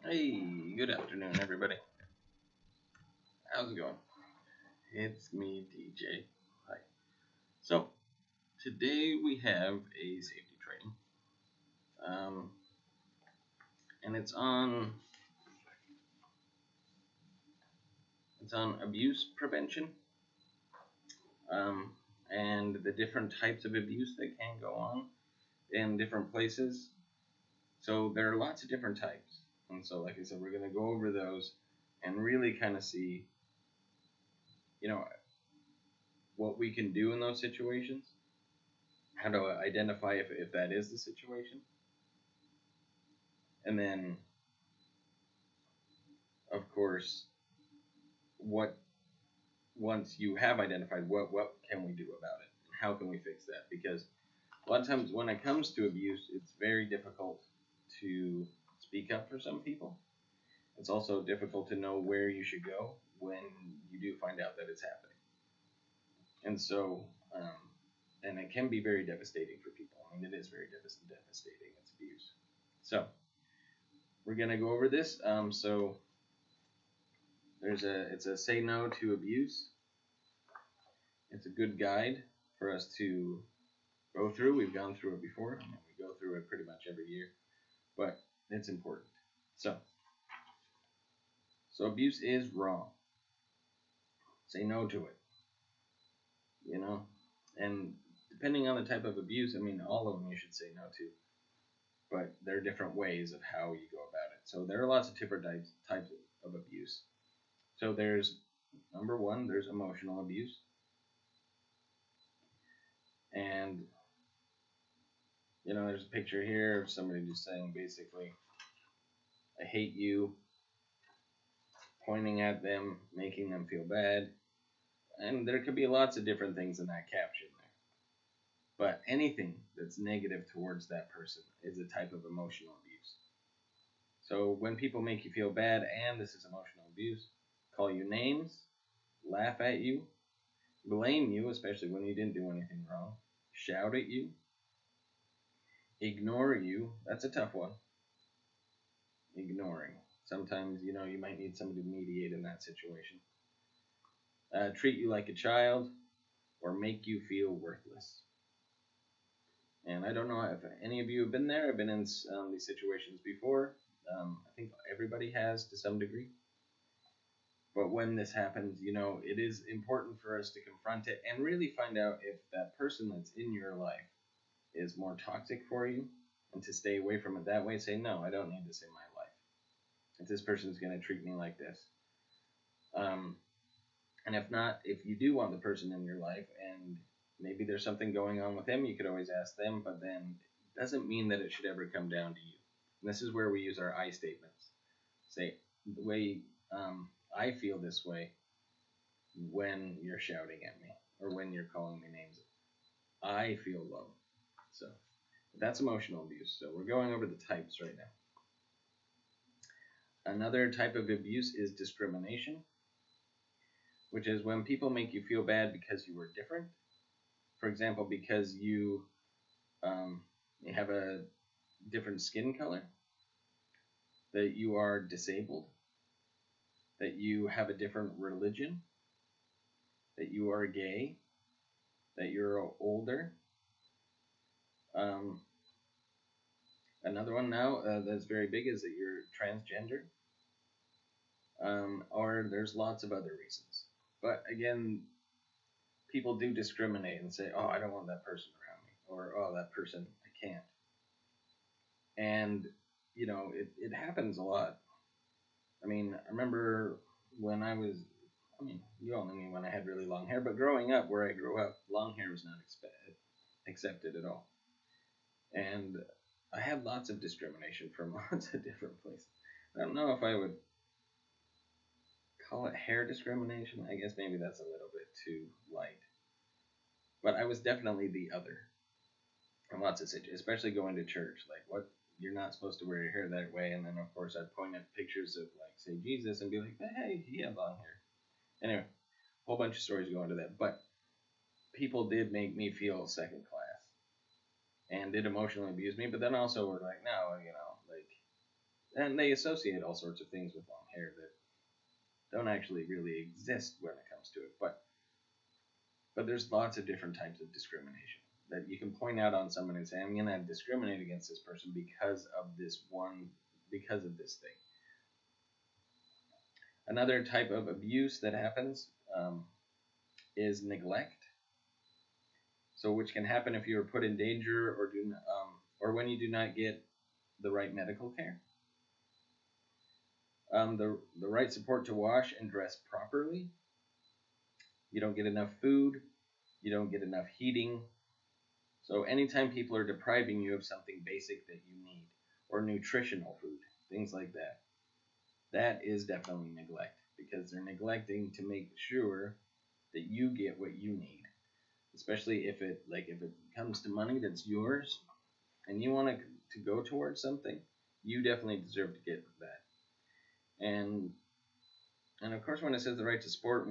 Hey, good afternoon, everybody. How's it going? It's me, DJ. Hi. So, today we have a safety training, um, and it's on abuse prevention, um, and the different types of abuse that can go on in different places. So there are lots of different types, and so, like I said, we're gonna go over those and really kind of see, you know, what we can do in those situations, how to identify if that is the situation, and then of course, what once you have identified what can we do about it? How can we fix that? Because a lot of times when it comes to abuse, it's very difficult to speak up for some people. It's also difficult to know where you should go when you do find out that it's happening. And so, and it can be very devastating for people. I mean, it is very devastating. It's abuse. So we're gonna go over this. So it's a say no to abuse. It's a good guide for us to go through. We've gone through it before. I mean, we go through it pretty much every year, but it's important. So abuse is wrong. Say no to it. You know, and depending on the type of abuse, I mean, all of them you should say no to. But there are different ways of how you go about it. So there are lots of different types of abuse. So there's number one, there's emotional abuse, and there's a picture here of somebody just saying basically, "I hate you," pointing at them, making them feel bad. And there could be lots of different things in that caption there. But anything that's negative towards that person is a type of emotional abuse. So when people make you feel bad, and this is emotional abuse, call you names, laugh at you, blame you, especially when you didn't do anything wrong, shout at you, ignore you, that's a tough one. Ignoring. Sometimes, you might need somebody to mediate in that situation. Treat you like a child, or make you feel worthless. And I don't know if any of you have been there. I've been in these situations before. I think everybody has to some degree. But when this happens, it is important for us to confront it and really find out if that person that's in your life is more toxic for you, and to stay away from it that way. Say, no, I don't need this in my life. If this person is going to treat me like this. And if not, if you do want the person in your life and maybe there's something going on with them, you could always ask them, but then it doesn't mean that it should ever come down to you. And this is where we use our I statements. Say, the way I feel this way when you're shouting at me or when you're calling me names. I feel low. So that's emotional abuse. So we're going over the types right now. Another type of abuse is discrimination, which is when people make you feel bad because you were different. For example, because you have a different skin color, that you are disabled, that you have a different religion, that you are gay, that you're older. Another one now that's very big is that you're transgender, or there's lots of other reasons. But again, people do discriminate and say, "Oh, I don't want that person around me," or "Oh, that person, I can't." And it happens a lot. I mean, I remember when you all knew me when I had really long hair, but growing up where I grew up, long hair was not accepted at all. And I had lots of discrimination from lots of different places. I don't know if I would call it hair discrimination. I guess maybe that's a little bit too light. But I was definitely the other in lots of situations, especially going to church. Like, what? You're not supposed to wear your hair that way. And then, of course, I'd point at pictures of, like, say, Jesus and be like, hey, he had long hair. Anyway, a whole bunch of stories go into that. But people did make me feel second class and did emotionally abuse me. But then also were like, no, like, And they associate all sorts of things with long hair that don't actually really exist when it comes to it. But there's lots of different types of discrimination that you can point out on someone and say, I'm going to discriminate against this person because of this thing. Another type of abuse that happens is neglect. So, which can happen if you are put in danger or when you do not get the right medical care. The right support to wash and dress properly. You don't get enough food. You don't get enough heating. So anytime people are depriving you of something basic that you need, or nutritional food, things like that, that is definitely neglect, because they're neglecting to make sure that you get what you need. Especially if it comes to money that's yours, and you want to go towards something, you definitely deserve to get that. And of course, when it says the right to support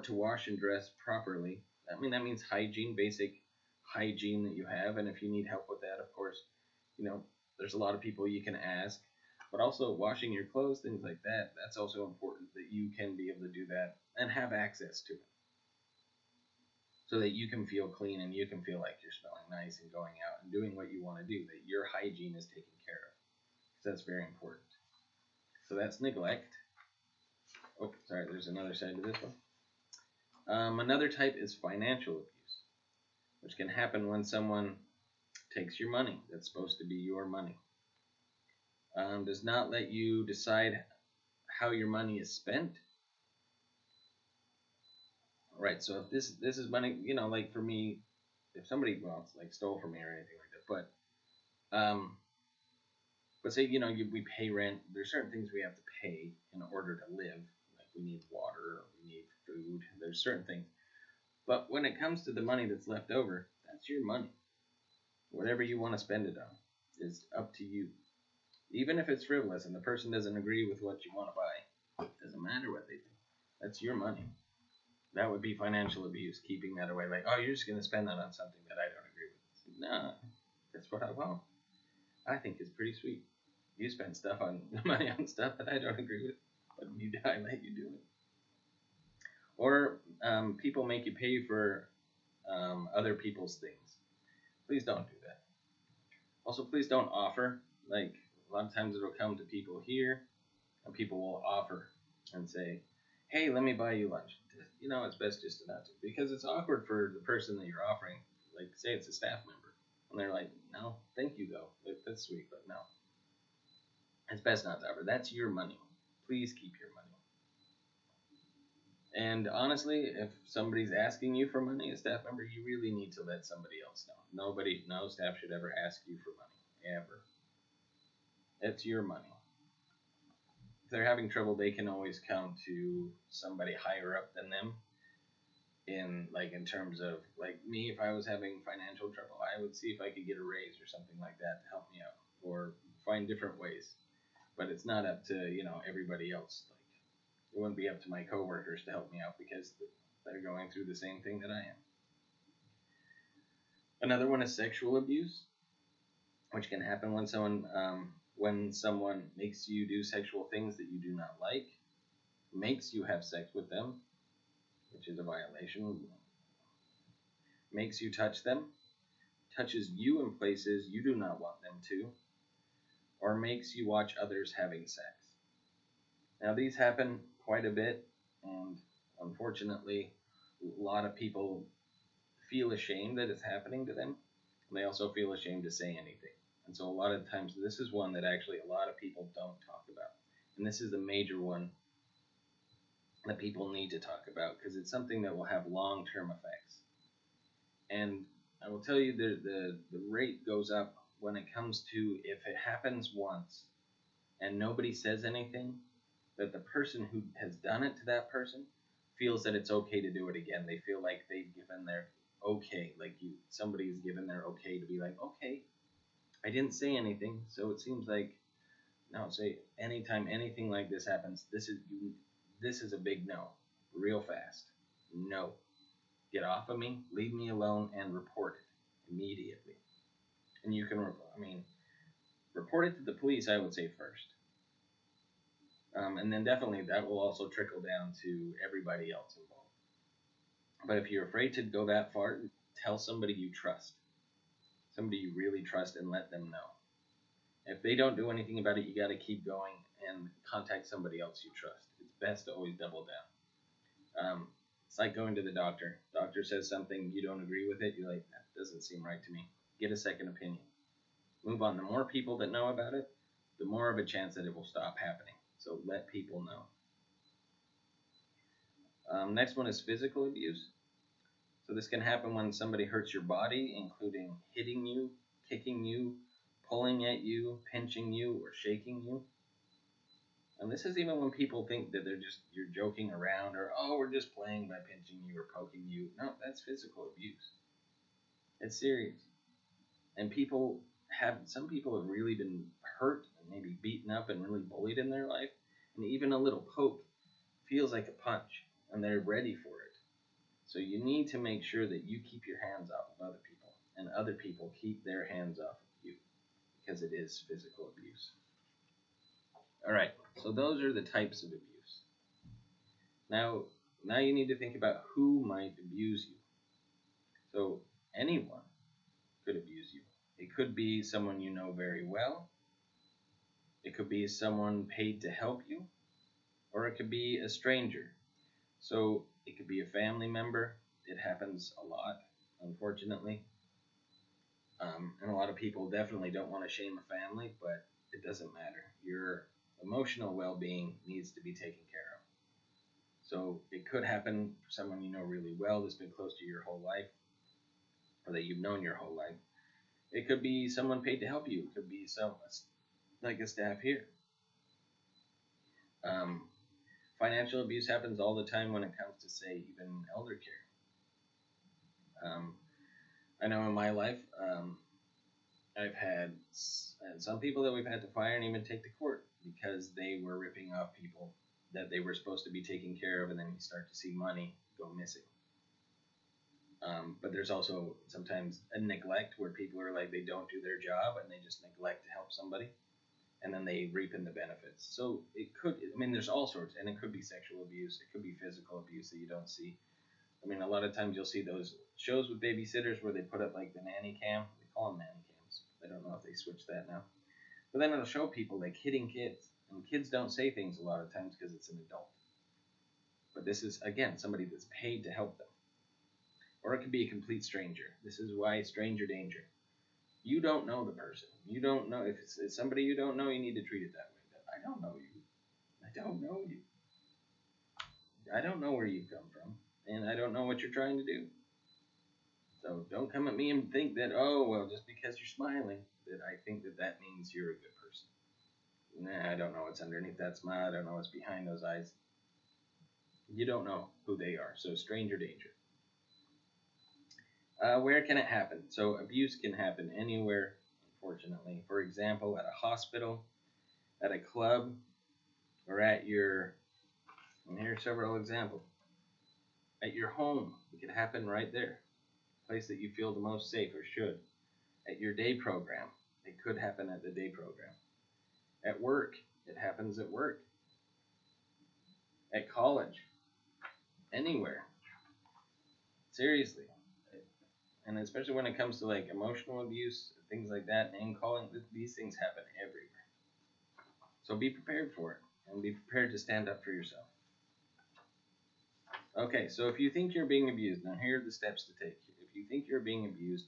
to wash and dress properly, that means hygiene, basic hygiene that you have. And if you need help with that, of course, there's a lot of people you can ask. But also washing your clothes, things like that, that's also important that you can be able to do that and have access to it. So that you can feel clean and you can feel like you're smelling nice and going out and doing what you want to do, that your hygiene is taken care of. So that's very important. So that's neglect. Oh, sorry, there's another side to this one. Another type is financial abuse, which can happen when someone takes your money that's supposed to be your money. Does not let you decide how your money is spent. Right, so if this is money, like for me, if somebody stole from me or anything like that, but say we pay rent. There's certain things we have to pay in order to live. Like we need water, we need food. There's certain things. But when it comes to the money that's left over, that's your money. Whatever you want to spend it on is up to you. Even if it's frivolous and the person doesn't agree with what you want to buy, it doesn't matter what they think. That's your money. That would be financial abuse, keeping that away. Like, oh, you're just going to spend that on something that I don't agree with. Nah, that's what I want. I think it's pretty sweet. You spend money on stuff that I don't agree with, but when you die, I let you do it. Or people make you pay for other people's things. Please don't do that. Also, please don't offer. Like, a lot of times it'll come to people here, and people will offer and say, hey, let me buy you lunch. It's best just to not do, because it's awkward for the person that you're offering. Like, say it's a staff member, and they're like, no, thank you, though. That's sweet, but no. It's best not to offer. That's your money. Please keep your money. And honestly, if somebody's asking you for money, a staff member, you really need to let somebody else know. No staff should ever ask you for money, ever. It's your money. If they're having trouble, they can always come to somebody higher up than them. In terms of me, if I was having financial trouble, I would see if I could get a raise or something like that to help me out, or find different ways. But it's not up to everybody else. It wouldn't be up to my coworkers to help me out because they're going through the same thing that I am. Another one is sexual abuse, which can happen when someone makes you do sexual things that you do not like, makes you have sex with them, which is a violation, makes you touch them, touches you in places you do not want them to, or makes you watch others having sex. Now, these happen quite a bit, and unfortunately, a lot of people feel ashamed that it's happening to them, and they also feel ashamed to say anything. And so a lot of times, this is one that actually a lot of people don't talk about. And this is the major one that people need to talk about, because it's something that will have long-term effects. And I will tell you, the rate goes up when it comes to, if it happens once and nobody says anything, that the person who has done it to that person feels that it's okay to do it again. They feel like they've given their okay, somebody's given their okay to be like, okay, I didn't say anything, so it seems like, no, say anytime anything like this happens, this is a big no, real fast. No. Get off of me, leave me alone, and report it immediately. And you can report report it to the police, I would say first. And then definitely that will also trickle down to everybody else involved. But if you're afraid to go that far, tell somebody you trust. Somebody you really trust, and let them know. If they don't do anything about it, you got to keep going and contact somebody else you trust. It's best to always double down. It's like going to the doctor. Doctor says something, you don't agree with it, you're like, that doesn't seem right to me. Get a second opinion. Move on. The more people that know about it, the more of a chance that it will stop happening. So let people know. Next one is physical abuse. So this can happen when somebody hurts your body, including hitting you, kicking you, pulling at you, pinching you, or shaking you. And this is even when people think that you're joking around, or, oh, we're just playing by pinching you or poking you. No, that's physical abuse. It's serious. And some people have really been hurt and maybe beaten up and really bullied in their life. And even a little poke feels like a punch, and they're ready for it. So you need to make sure that you keep your hands off of other people, and other people keep their hands off of you, because it is physical abuse. All right, so those are the types of abuse. Now you need to think about who might abuse you. So anyone could abuse you. It could be someone you know very well. It could be someone paid to help you, or it could be a stranger. So it could be a family member. It happens a lot, unfortunately. And a lot of people definitely don't want to shame a family, but it doesn't matter. Your emotional well-being needs to be taken care of. So it could happen for someone you know really well that's been close to your whole life, or that you've known your whole life. It could be someone paid to help you. It could be like a staff here. Financial abuse happens all the time when it comes to, say, even elder care. I know in my life, I've had some people that we've had to fire and even take to court because they were ripping off people that they were supposed to be taking care of, and then you start to see money go missing. But there's also sometimes a neglect where people are like, they don't do their job and they just neglect to help somebody, and then they reap in the benefits. So there's all sorts, and it could be sexual abuse, it could be physical abuse that you don't see. A lot of times you'll see those shows with babysitters where they put up like the nanny cam. They call them nanny cams. I don't know if they switched that now. But then it'll show people like hitting kids. And kids don't say things a lot of times because it's an adult. But this is, again, somebody that's paid to help them. Or it could be a complete stranger. This is why stranger danger. You don't know the person. You don't know. If it's somebody you don't know, you need to treat it that way. But I don't know you. I don't know you. I don't know where you come from. And I don't know what you're trying to do. So don't come at me and think that, oh, well, just because you're smiling, that I think that means you're a good person. Nah, I don't know what's underneath that smile. I don't know what's behind those eyes. You don't know who they are. So stranger danger. Where can it happen? So abuse can happen anywhere, unfortunately. For example, at a hospital, at a club, or and here are several examples. At your home, it can happen right there. Place that you feel the most safe, or should. At your day program, it could happen at the day program. At work, it happens at work. At college, anywhere. Seriously. And especially when it comes to like emotional abuse, things like that, name calling, these things happen everywhere. So be prepared for it, and be prepared to stand up for yourself. Okay, so if you think you're being abused, now here are the steps to take. If you think you're being abused,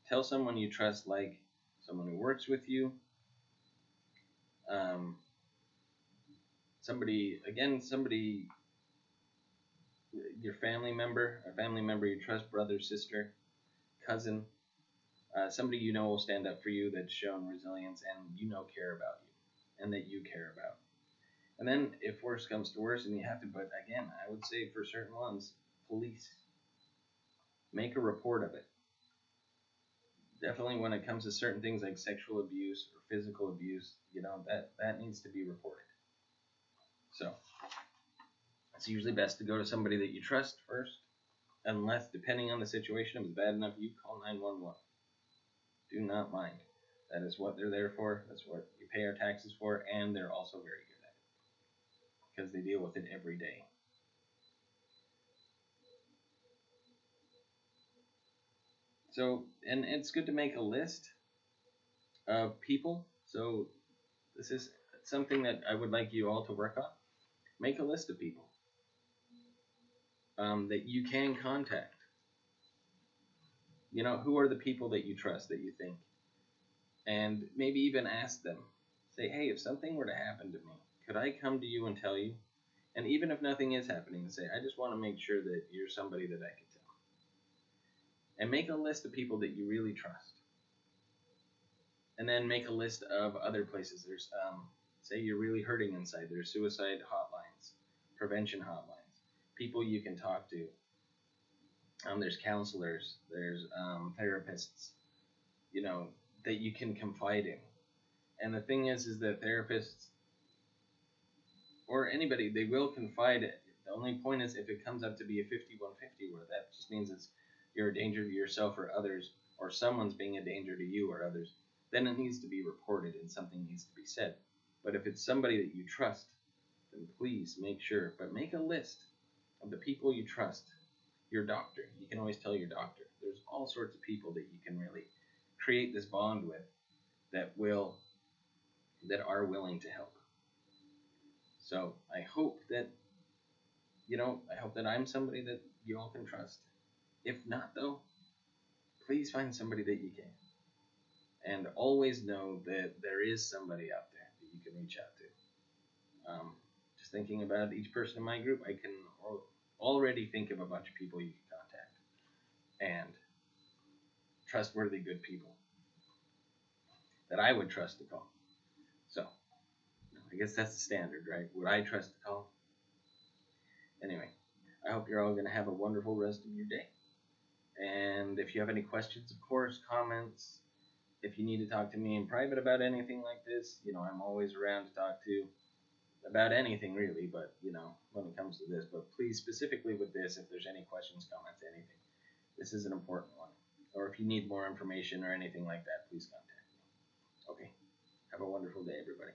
tell someone you trust, like someone who works with you, somebody, your family member, a family member you trust, brother, sister, cousin, somebody you know will stand up for you, that's shown resilience and care about you, and that you care about. And then if worse comes to worse and you have to, but again, I would say for certain ones, police. Make a report of it. Definitely when it comes to certain things like sexual abuse or physical abuse, that needs to be reported. So it's usually best to go to somebody that you trust first, unless, depending on the situation, if it's bad enough, you call 911. Do not mind. That is what they're there for. That's what we pay our taxes for, and they're also very good at it because they deal with it every day. So, and it's good to make a list of people. So, this is something that I would like you all to work on. Make a list of people that you can contact. You know, who are the people that you trust, that you think, and maybe even ask them. Say, hey, if something were to happen to me, could I come to you and tell you? And even if nothing is happening, say, I just want to make sure that you're somebody that I can tell. And make a list of people that you really trust. And then make a list of other places. There's, say you're really hurting inside. There's suicide hotlines, prevention hotlines, people you can talk to. There's counselors. There's therapists. You know, that you can confide in. And the thing is that therapists or anybody, they will confide. The only point is if it comes up to be a 51-50, where that just means it's you're a danger to yourself or others, or someone's being a danger to you or others, then it needs to be reported and something needs to be said. But if it's somebody that you trust, then please make sure. But make a list of the people you trust. Your doctor. You can always tell your doctor. There's all sorts of people that you can really create this bond with that are willing to help. So I hope that I hope that I'm somebody that you all can trust. If not, though, please find somebody that you can. And always know that there is somebody out there that you can reach out to. Just thinking about each person in my group, I can already think of a bunch of people you can contact. And trustworthy, good people that I would trust to call. So, I guess that's the standard, right? Would I trust to call? Anyway, I hope you're all going to have a wonderful rest of your day. And if you have any questions, of course, comments, if you need to talk to me in private about anything like this, I'm always around to talk to about anything really, but, when it comes to this. But please, specifically with this, if there's any questions, comments, anything, this is an important one. Or if you need more information or anything like that, please contact me. Okay. Have a wonderful day, everybody.